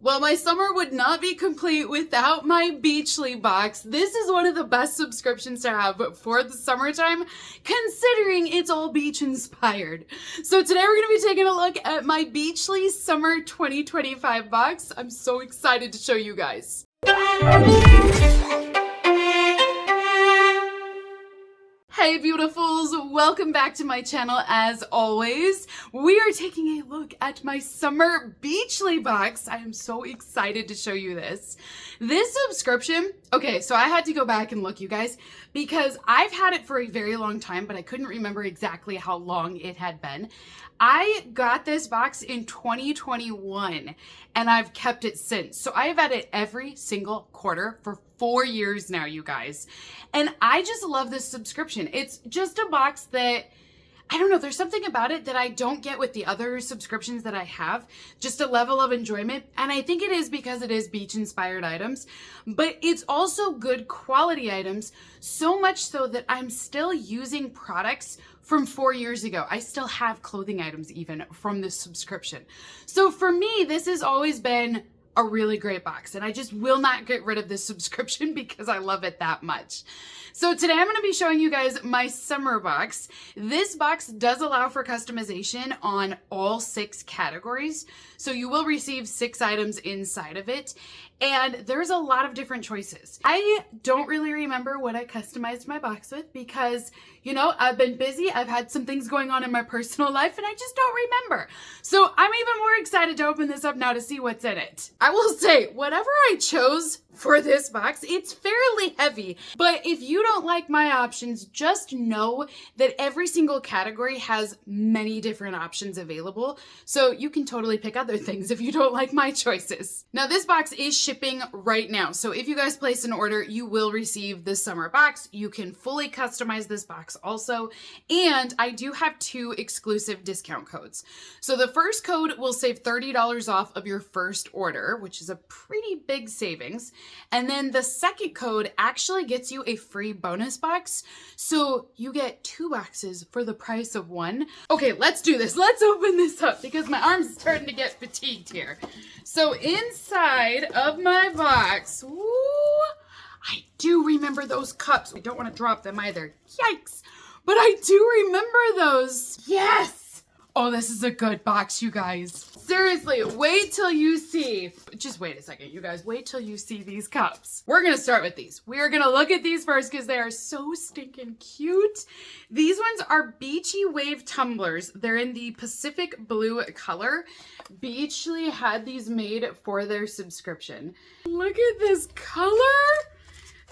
Well, my summer would not be complete without my Beachly box. This is one of the best subscriptions to have for the summertime, considering it's all beach inspired. So today we're going to be taking a look at my Beachly Summer 2025 box. I'm so excited to show you guys. Hey beautifuls, welcome back to my channel. As always, we are taking a look at my summer Beachly box. I am so excited to show you this. This subscription, okay, so I had to go back and look, you guys, because I've had it for a very long time, but I couldn't remember exactly how long it had been. I got this box in 2021 and I've kept it since. So I've had it every single quarter for 4 years now, you guys. And I just love this subscription. It's just a box that, I don't know, there's something about it that I don't get with the other subscriptions that I have, just a level of enjoyment. And I think it is because it is beach inspired items, but it's also good quality items, so much so that I'm still using products from 4 years ago. I still have clothing items even from this subscription. So for me, this has always been a really great box, and I just will not get rid of this subscription because I love it that much. So today I'm going to be showing you guys my summer box. This box does allow for customization on all 6 categories. So you will receive 6 items inside of it. And there's a lot of different choices. I don't really remember what I customized my box with because, you know, I've been busy. I've had some things going on in my personal life and I just don't remember. So I'm even more excited to open this up now to see what's in it. I will say, whatever I chose for this box, it's fairly heavy. But if you don't like my options, just know that every single category has many different options available. So you can totally pick other things if you don't like my choices. Now this box is shipping right now. So if you guys place an order, you will receive this summer box. You can fully customize this box also. And I do have 2 exclusive discount codes. So the first code will save $30 off of your first order, which is a pretty big savings. And then the second code actually gets you a free bonus box. So you get 2 boxes for the price of 1. Okay, let's do this. Let's open this up because my arms are starting to get fatigued here. So inside of my box, ooh, I do remember those cups. I don't want to drop them either. Yikes. But I do remember those. Yes. Oh, this is a good box, you guys. Seriously, wait till you see. Just wait a second, you guys. Wait till you see these cups. We're going to start with these. We are going to look at these first because they are so stinking cute. These ones are Beachy Wave tumblers. They're in the Pacific blue color. Beachly had these made for their subscription. Look at this color.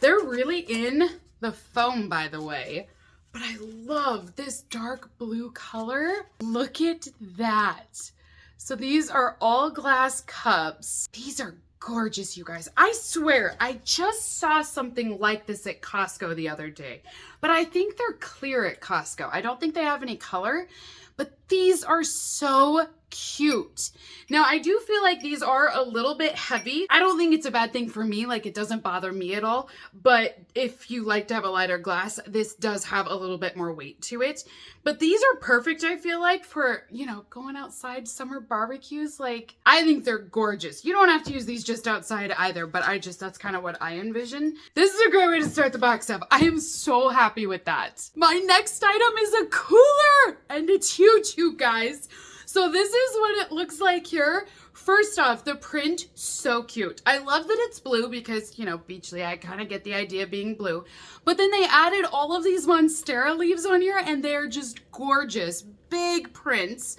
They're really in the foam, by the way. But I love this dark blue color. Look at that. So these are all glass cups. These are gorgeous, you guys. I swear, I just saw something like this at Costco the other day, but I think they're clear at Costco. I don't think they have any color, but these are so cute. Now, I do feel like these are a little bit heavy. I don't think it's a bad thing for me. Like, it doesn't bother me at all. But if you like to have a lighter glass, this does have a little bit more weight to it. But these are perfect, I feel like, for, you know, going outside summer barbecues. Like, I think they're gorgeous. You don't have to use these just outside either, but that's kind of what I envision. This is a great way to start the box up. I am so happy with that. My next item is a cooler, and it's huge, you guys. So this is what it looks like here. First off, the print, so cute. I love that it's blue because, you know, Beachly, I kind of get the idea of being blue. But then they added all of these Monstera leaves on here and they're just gorgeous, big prints.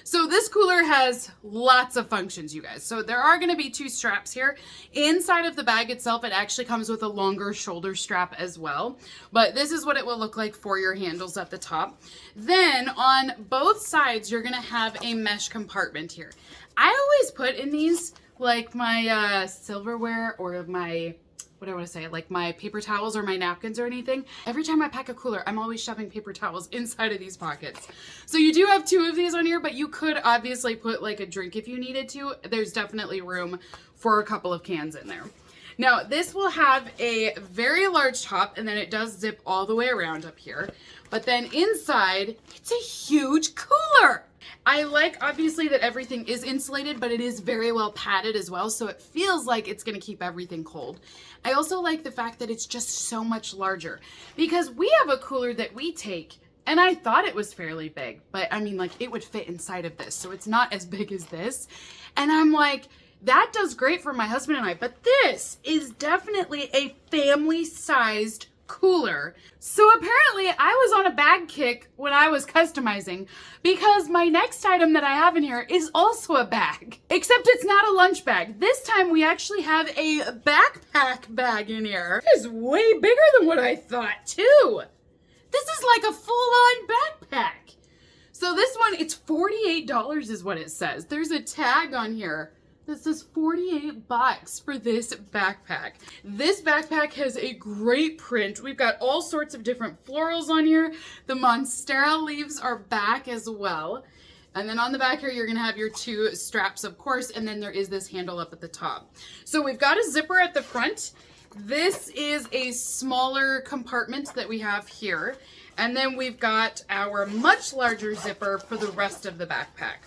So this cooler has lots of functions, you guys. So there are going to be 2 straps here. Inside of the bag itself, it actually comes with a longer shoulder strap as well. But this is what it will look like for your handles at the top. Then on both sides, you're going to have a mesh compartment here. I always put in these like my silverware or my, what do I want to say, like my paper towels or my napkins or anything. Every time I pack a cooler, I'm always shoving paper towels inside of these pockets. So you do have 2 of these on here, but you could obviously put like a drink if you needed to. There's definitely room for a couple of cans in there. Now, this will have a very large top, and then it does zip all the way around up here. But then inside, it's a huge cooler. I like, obviously, that everything is insulated, but it is very well padded as well, so it feels like it's gonna keep everything cold. I also like the fact that it's just so much larger, because we have a cooler that we take, and I thought it was fairly big, but I mean, like, it would fit inside of this, so it's not as big as this. And I'm like, that does great for my husband and I, but this is definitely a family-sized cooler. So apparently I was on a bag kick when I was customizing, because my next item that I have in here is also a bag, except it's not a lunch bag. This time we actually have a backpack bag in here. It is way bigger than what I thought too. This is like a full-on backpack. So this one, it's $48 is what it says. There's a tag on here. This is $48 for this backpack. This backpack has a great print. We've got all sorts of different florals on here. The Monstera leaves are back as well. And then on the back here, you're gonna have your two straps, of course, and then there is this handle up at the top. So we've got a zipper at the front. This is a smaller compartment that we have here. And then we've got our much larger zipper for the rest of the backpack.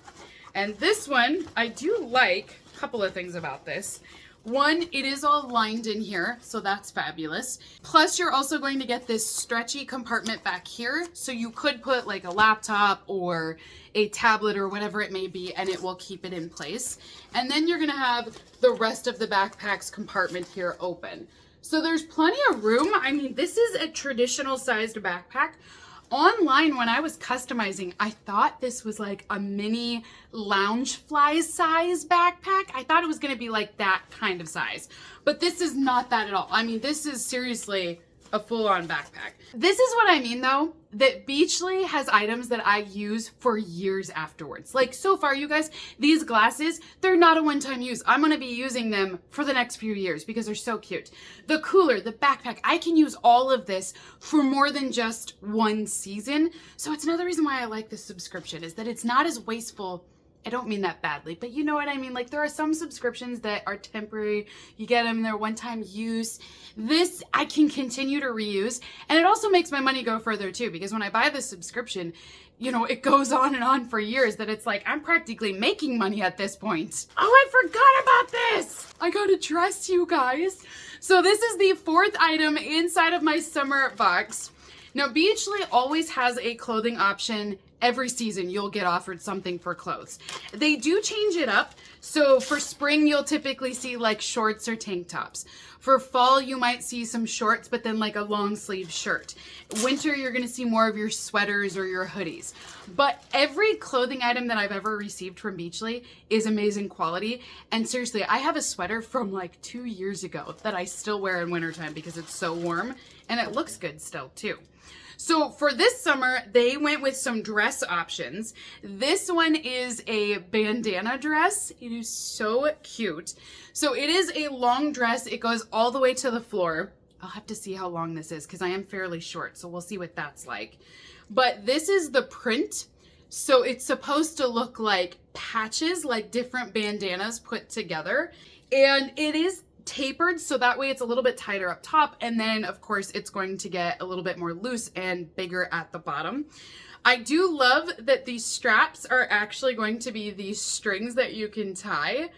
And this one, I do like a couple of things about this. One, it is all lined in here, so that's fabulous. Plus, you're also going to get this stretchy compartment back here, so you could put like a laptop or a tablet or whatever it may be, and it will keep it in place. And then you're gonna have the rest of the backpack's compartment here open. So there's plenty of room. I mean, this is a traditional sized backpack. Online, when I was customizing, I thought this was like a mini Loungefly size backpack. I thought it was gonna be like that kind of size, but this is not that at all. I mean, this is seriously a full-on backpack. This is what I mean though, that Beachly has items that I use for years afterwards. Like so far, you guys, these glasses, they're not a one-time use. I'm gonna be using them for the next few years because they're so cute. The cooler, the backpack, I can use all of this for more than just one season. So it's another reason why I like this subscription, is that it's not as wasteful. I don't mean that badly, but you know what I mean? Like, there are some subscriptions that are temporary. You get them, they're one-time use. This I can continue to reuse. And it also makes my money go further too, because when I buy this subscription, you know, it goes on and on for years, that it's like, I'm practically making money at this point. Oh, I forgot about this. I gotta trust you guys. So this is the fourth item inside of my summer box. Now, Beachly always has a clothing option. Every season you'll get offered something for clothes. They do change it up. So for spring, you'll typically see like shorts or tank tops. For fall, you might see some shorts, but then like a long sleeve shirt. Winter, you're gonna see more of your sweaters or your hoodies. But every clothing item that I've ever received from Beachly is amazing quality. And seriously, I have a sweater from like 2 years ago that I still wear in wintertime because it's so warm and it looks good still too. So for this summer, they went with some dress options. This one is a bandana dress. It is so cute. So it is a long dress. It goes all the way to the floor. I'll have to see how long this is because I am fairly short, so we'll see what that's like. But this is the print. So it's supposed to look like patches, like different bandanas put together. And it is tapered, so that way it's a little bit tighter up top, and then of course it's going to get a little bit more loose and bigger at the bottom. I do love that these straps are actually going to be these strings that you can tie.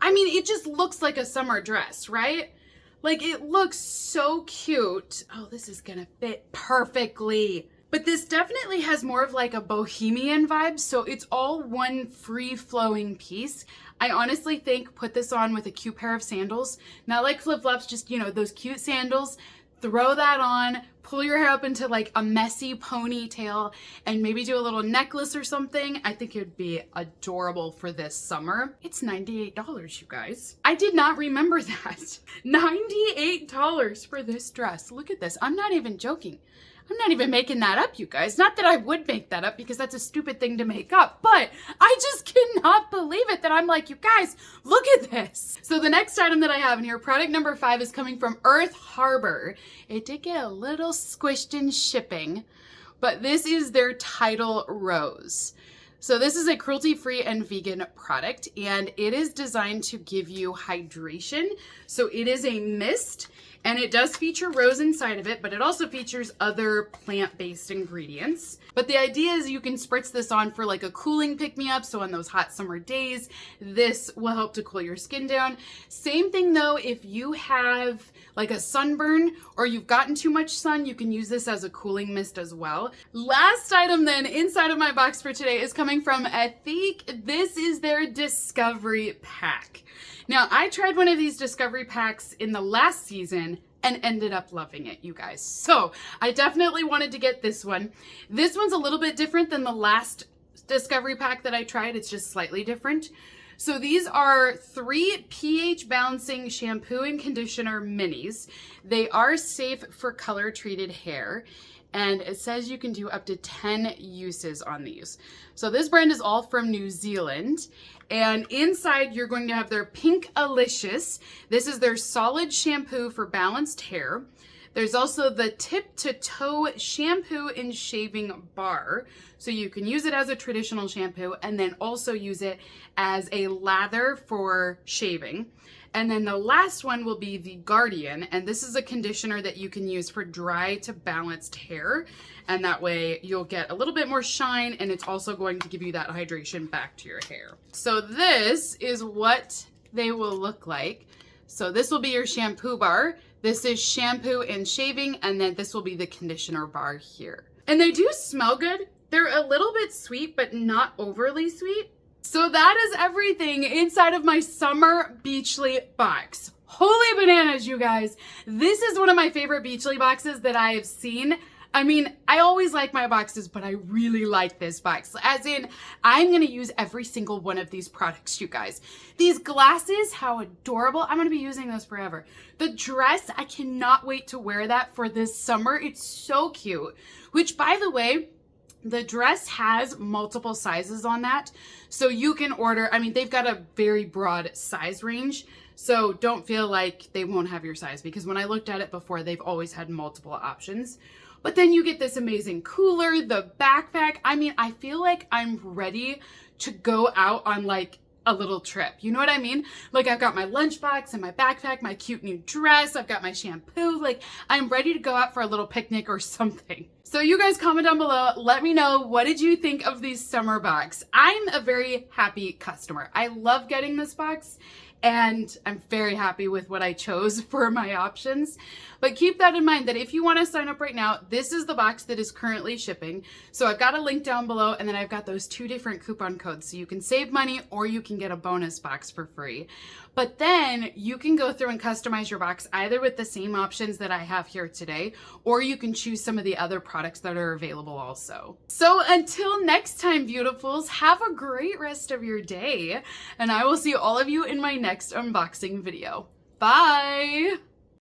I mean, it just looks like a summer dress, right? Like, it looks so cute. Oh, this is gonna fit perfectly. But this definitely has more of like a bohemian vibe, so it's all one free-flowing piece. I honestly think put this on with a cute pair of sandals, not like flip-flops, just, you know, those cute sandals. Throw that on, pull your hair up into like a messy ponytail, and maybe do a little necklace or something. I think it would be adorable for this summer. It's $98, you guys. I did not remember that. $98 for this dress. Look at this. I'm not even joking. I'm not even making that up, you guys. Not that I would make that up because that's a stupid thing to make up, but I just cannot believe it that I'm like, you guys, look at this. So the next item that I have in here, product number 5, is coming from Earth Harbor. It did get a little squished in shipping, but this is their Tidal Rose. So this is a cruelty-free and vegan product, and it is designed to give you hydration. So it is a mist, and it does feature rose inside of it, but it also features other plant-based ingredients. But the idea is you can spritz this on for like a cooling pick-me-up. So on those hot summer days, this will help to cool your skin down. Same thing though, if you have like a sunburn or you've gotten too much sun, you can use this as a cooling mist as well. Last item then inside of my box for today is coming from Ethique. This is their Discovery Pack. Now, I tried one of these Discovery Packs in the last season and ended up loving it, you guys. So I definitely wanted to get this one. This one's a little bit different than the last Discovery Pack that I tried. It's just slightly different. So these are 3 pH balancing shampoo and conditioner minis. They are safe for color treated hair. And it says you can do up to 10 uses on these. So this brand is all from New Zealand. And inside you're going to have their Pink Alicious. This is their solid shampoo for balanced hair. There's also the Tip to Toe shampoo and shaving bar. So you can use it as a traditional shampoo and then also use it as a lather for shaving. And then the last one will be the Guardian, and this is a conditioner that you can use for dry to balanced hair, and that way you'll get a little bit more shine, and it's also going to give you that hydration back to your hair. So this is what they will look like. So this will be your shampoo bar. This is shampoo and shaving, and then this will be the conditioner bar here. And they do smell good. They're a little bit sweet, but not overly sweet. So that is everything inside of my summer Beachly box. Holy bananas, you guys. This is one of my favorite Beachly boxes that I have seen. I mean, I always like my boxes, but I really like this box. As in, I'm gonna use every single one of these products, you guys. These glasses, how adorable. I'm gonna be using those forever. The dress, I cannot wait to wear that for this summer. It's so cute. Which, by the way, the dress has multiple sizes on that. So you can order, I mean, they've got a very broad size range. So don't feel like they won't have your size, because when I looked at it before, they've always had multiple options. But then you get this amazing cooler, the backpack. I mean, I feel like I'm ready to go out on like a little trip. You know what I mean? Like I've got my lunchbox and my backpack, my cute new dress. I've got my shampoo. Like I'm ready to go out for a little picnic or something. So you guys comment down below. Let me know, what did you think of these summer box? I'm a very happy customer. I love getting this box, and I'm very happy with what I chose for my options. But keep that in mind that if you want to sign up right now, this is the box that is currently shipping. So I've got a link down below, and then I've got those 2 different coupon codes. So you can save money or you can get a bonus box for free. But then you can go through and customize your box either with the same options that I have here today, or you can choose some of the other products that are available also. So until next time, beautifuls, have a great rest of your day, and I will see all of you in my next unboxing video. Bye!